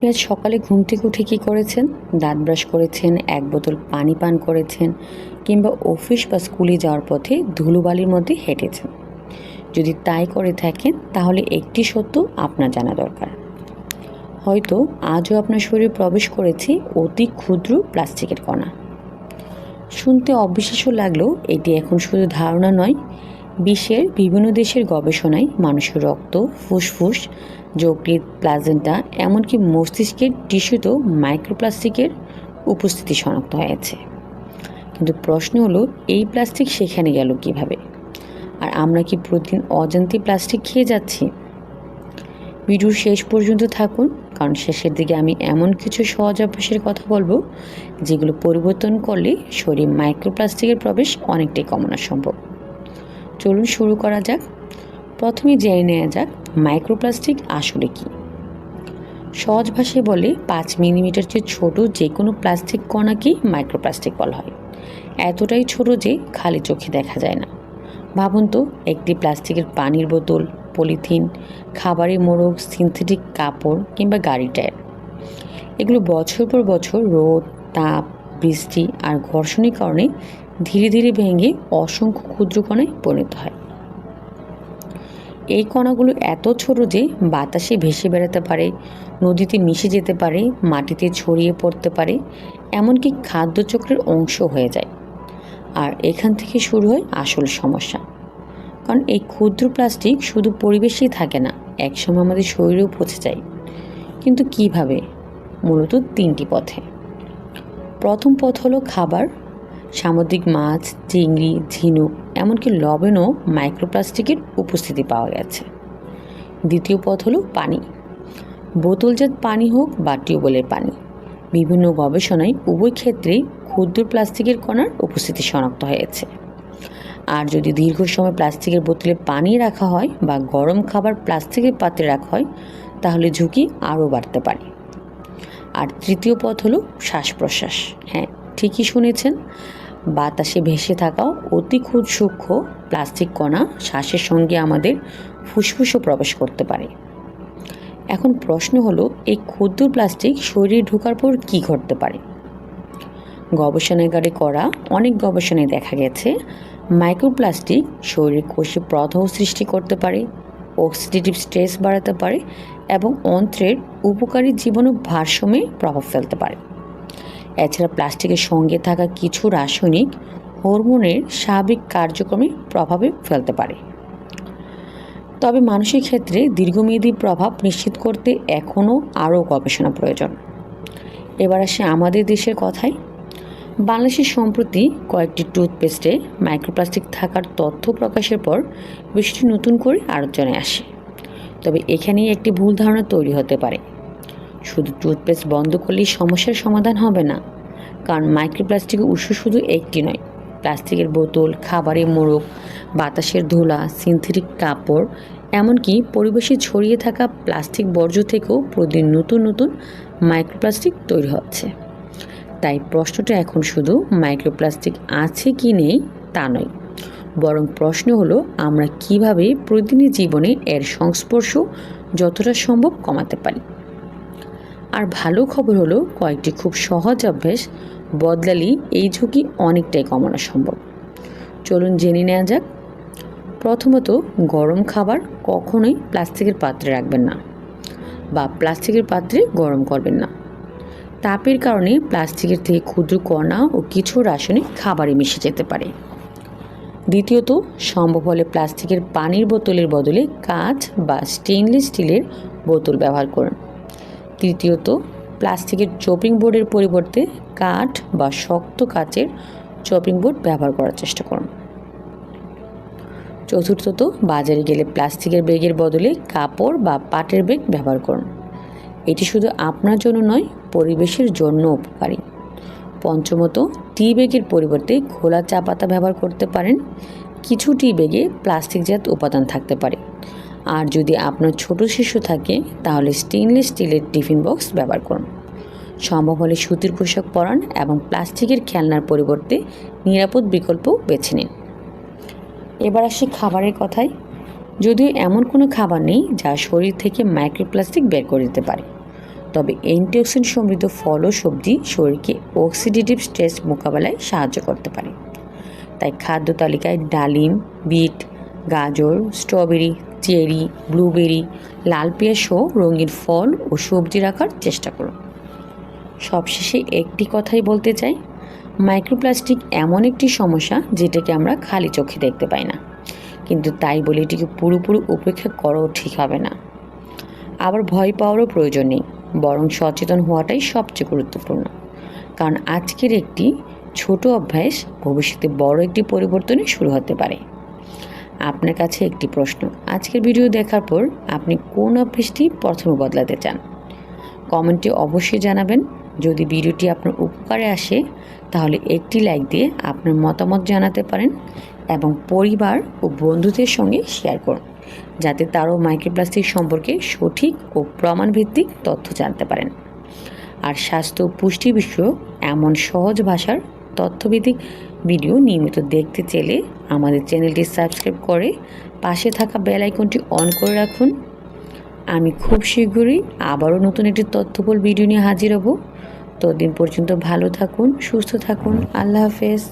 আজ সকালে ঘুম থেকে উঠে কী করেছেন? দাঁত ব্রাশ করেছেন, এক বোতল পানি পান করেছেন, কিংবা অফিস বা স্কুলে যাওয়ার পথে ধুলোবালির মধ্যে হেঁটেছেন। যদি তাই করে থাকেন তাহলে একটি সত্য আপনার জানা দরকার। হয়তো আজও আপনার শরীরে প্রবেশ করেছে অতি ক্ষুদ্র প্লাস্টিকের কণা। শুনতে অবিশ্বাস্য লাগলেও এটি এখন শুধু ধারণা নয়, বিশ্বের বিভিন্ন দেশের গবেষণায় মানুষের রক্ত, ফুসফুস, যকৃৎ, প্লাজেন্টা, এমনকি মস্তিষ্কের টিস্যুতেও মাইক্রোপ্লাস্টিকের উপস্থিতি শনাক্ত হয়েছে। কিন্তু প্রশ্ন হলো, এই প্লাস্টিক সেখানে গেল কিভাবে? আর আমরা কি প্রতিদিন অজান্তে প্লাস্টিক খেয়ে যাচ্ছি? ভিডিওর শেষ পর্যন্ত থাকুন, কারণ শেষের দিকে আমি এমন কিছু সহজ অভ্যাসের কথা বলবো যেগুলো পরিবর্তন করলে শরীরে মাইক্রোপ্লাস্টিকের প্রবেশ অনেকটাই কমানো সম্ভব। চলুন শুরু করা যাক। প্রথমে জেনে নেওয়া যাক মাইক্রোপ্লাস্টিক আসলে কি। সহজ ভাষায় বলে 5 মিলিমিটার চেয়ে ছোট যে কোনো প্লাস্টিক কণাকেই মাইক্রোপ্লাস্টিক বলা হয়। এতটাই ছোট যে খালি চোখে দেখা যায় না। ভাবুন তো, একটি প্লাস্টিকের পানির বোতল, পলিথিন, খাবারের মোড়ক, সিনথেটিক কাপড় কিংবা গাড়ির টায়ার, এগুলো বছর পর বছর রোদ, তাপ, বৃষ্টি আর ঘর্ষণের কারণে ধীরে ধীরে ভেঙে অসংখ্য ক্ষুদ্র কণায় পরিণত হয়। এই কণাগুলো এত ছোট যে বাতাসে ভেসে বেড়াতে পারে, নদীতে মিশে যেতে পারে, মাটিতে ছড়িয়ে পড়তে পারে, এমনকি খাদ্যচক্রের অংশ হয়ে যায়। আর এখান থেকে শুরু হয় আসল সমস্যা। কারণ এই ক্ষুদ্র প্লাস্টিক শুধু পরিবেশেই থাকে না, একসময় আমাদের শরীরেও পৌঁছে যায়। কিন্তু কিভাবে? মূলত 3টি পথে। প্রথম পথ হলো খাবার। সামুদ্রিক মাছ, চিংড়ি, ঝিনুক, এমনকি লবণেও মাইক্রোপ্লাস্টিকের উপস্থিতি পাওয়া গেছে। দ্বিতীয় পথ হলো পানি। বোতলজাত পানি হোক বা টিউবওয়েলের পানি, বিভিন্ন গবেষণায় উভয় ক্ষেত্রেই ক্ষুদ্র প্লাস্টিকের কণার উপস্থিতি শনাক্ত হয়েছে। আর যদি দীর্ঘ সময় প্লাস্টিকের বোতলে পানি রাখা হয় বা গরম খাবার প্লাস্টিকের পাত্রে রাখা হয়, তাহলে ঝুঁকি আরও বাড়তে পারে। আর তৃতীয় পথ হলো শ্বাস প্রশ্বাস। হ্যাঁ, ঠিকই শুনেছেন, বাতাসে ভেসে থাকাও অতি সূক্ষ্ম প্লাস্টিক কণা শ্বাসের সঙ্গে আমাদের ফুসফুসও প্রবেশ করতে পারে। এখন প্রশ্ন হলো, এই ক্ষুদ্র প্লাস্টিক শরীরে ঢোকার পর কী ঘটতে পারে? গবেষণাগারে করা অনেক গবেষণায় দেখা গেছে মাইক্রোপ্লাস্টিক শরীরের কোষে প্রদাহ সৃষ্টি করতে পারে, অক্সিডেটিভ স্ট্রেস বাড়াতে পারে এবং অন্ত্রের উপকারী জীবাণু ভারসাম্যে প্রভাব ফেলতে পারে। এছাড়া প্লাস্টিকের সঙ্গে থাকা কিছু রাসায়নিক হরমোনের স্বাভাবিক কার্যক্রমে প্রভাবে ফেলতে পারে। তবে মানুষের ক্ষেত্রে দীর্ঘমেয়াদী প্রভাব নিশ্চিত করতে এখনও আরও গবেষণা প্রয়োজন। এবার আসে আমাদের দেশের কথায়। বাংলাদেশে সম্প্রতি কয়েকটি টুথপেস্টে মাইক্রোপ্লাস্টিক থাকার তথ্য প্রকাশের পর বিষয়টি নতুন করে আলোচনায় আসে। তবে এখানেই একটি ভুল ধারণা তৈরি হতে পারে। শুধু টুথপেস্ট বন্ধ করলেই সমস্যার সমাধান হবে না, কারণ মাইক্রোপ্লাস্টিকের উৎস শুধু একটি নয়। প্লাস্টিকের বোতল, খাবারের মোড়ক, বাতাসের ধুলা, সিনথেটিক কাপড়, এমনকি পরিবেশে ছড়িয়ে থাকা প্লাস্টিক বর্জ্য থেকেও প্রতিদিন নতুন নতুন মাইক্রোপ্লাস্টিক তৈরি হচ্ছে। তাই প্রশ্নটা এখন শুধু মাইক্রোপ্লাস্টিক আছে কি নেই তা নয়, বরং প্রশ্ন হলো আমরা কিভাবে প্রতিদিনের জীবনে এর সংস্পর্শ যতটা সম্ভব কমাতে পারি। আর ভালো খবর হলো, কয়েকটি খুব সহজ অভ্যাস বদলালেই এই ঝুঁকি অনেকটাই কমানো সম্ভব। চলুন জেনে নেওয়া যাক। প্রথমত, গরম খাবার কখনোই প্লাস্টিকের পাত্রে রাখবেন না বা প্লাস্টিকের পাত্রে গরম করবেন না। তাপের কারণে প্লাস্টিকের থেকে ক্ষুদ্র কণা ও কিছু রাসায়নিক খাবারে মিশে যেতে পারে। দ্বিতীয়ত, সম্ভব হলে প্লাস্টিকের পানির বোতলের বদলে কাঁচ বা স্টেইনলেস স্টিলের বোতল ব্যবহার করুন। তৃতীয়ত, প্লাস্টিকের চপিং বোর্ডের পরিবর্তে কাঠ বা শক্ত কাচের চপিং বোর্ড ব্যবহার করার চেষ্টা করুন। চতুর্থত, বাজারে গেলে প্লাস্টিকের ব্যাগের বদলে কাপড় বা পাটের ব্যাগ ব্যবহার করুন। এটি শুধু আপনার জন্য নয়, পরিবেশের জন্য উপকারী। পঞ্চমত, টি ব্যাগের পরিবর্তে খোলা চা পাতা ব্যবহার করতে পারেন। কিছু টি ব্যাগে প্লাস্টিকজাত উপাদান থাকতে পারে। আর যদি আপনার ছোট শিশু থাকে তাহলে স্টেইনলেস স্টিলের টিফিন বক্স ব্যবহার করুন। সম্ভব হলে সুতির পোশাক পরান এবং প্লাস্টিকের খেলনার পরিবর্তে নিরাপদ বিকল্প বেছে নিন। এবার আসি খাবারের কথায়। যদিও এমন কোনো খাবার নেই যা শরীর থেকে মাইক্রোপ্লাস্টিক বের করে দিতে পারে, তবে অ্যান্টিঅক্সিডেন্ট সমৃদ্ধ ফল ও সবজি শরীরকে অক্সিডেটিভ স্ট্রেস মোকাবেলায় সাহায্য করতে পারে। তাই খাদ্য তালিকায় ডালিম, বিট, গাজর, স্ট্রবেরি, চেরি, ব্লুবেরি, লাল পেঁয়াজ সহ রঙিন ফল ও সবজি রাখার চেষ্টা করুন। সবশেষে একটি কথাই বলতে চাই, মাইক্রোপ্লাস্টিক এমন একটি সমস্যা যেটাকে আমরা খালি চোখে দেখতে পাই না, কিন্তু তাই বলে এটিকে পুরোপুরি উপেক্ষা করাও ঠিক হবে না। আবার ভয় পাওয়ারও প্রয়োজন নেই, বরং সচেতন হওয়াটাই সবচেয়ে গুরুত্বপূর্ণ। কারণ আজকের একটি ছোট অভ্যাস ভবিষ্যতে বড় একটি পরিবর্তনে শুরু হতে পারে। আপনার কাছে একটি প্রশ্ন, আজকের ভিডিও দেখার পর আপনি কোন অভ্যাসটি প্রথমে বদলাতে চান? কমেন্টে অবশ্যই জানাবেন। যদি ভিডিওটি আপনার উপকারে আসে তাহলে একটি লাইক দিয়ে আপনার মতামত জানাতে পারেন এবং পরিবার ও বন্ধুদের সঙ্গে শেয়ার করুন, যাতে তারাও মাইক্রোপ্লাস্টিক সম্পর্কে সঠিক ও প্রমাণভিত্তিক তথ্য জানতে পারেন। আর স্বাস্থ্য ও পুষ্টি বিষয়ক এমন সহজ ভাষার তথ্যভিত্তিক ভিডিও নিয়মিত দেখতে চাইলে আমাদের চ্যানেলটি সাবস্ক্রাইব করে পাশে থাকা বেল আইকনটি অন করে রাখুন। আমি খুব শীঘ্রই আবারও নতুন একটি তথ্যবহুল ভিডিও নিয়ে হাজির হব। ততদিন পর্যন্ত ভালো থাকুন, সুস্থ থাকুন। আল্লাহ হাফেজ।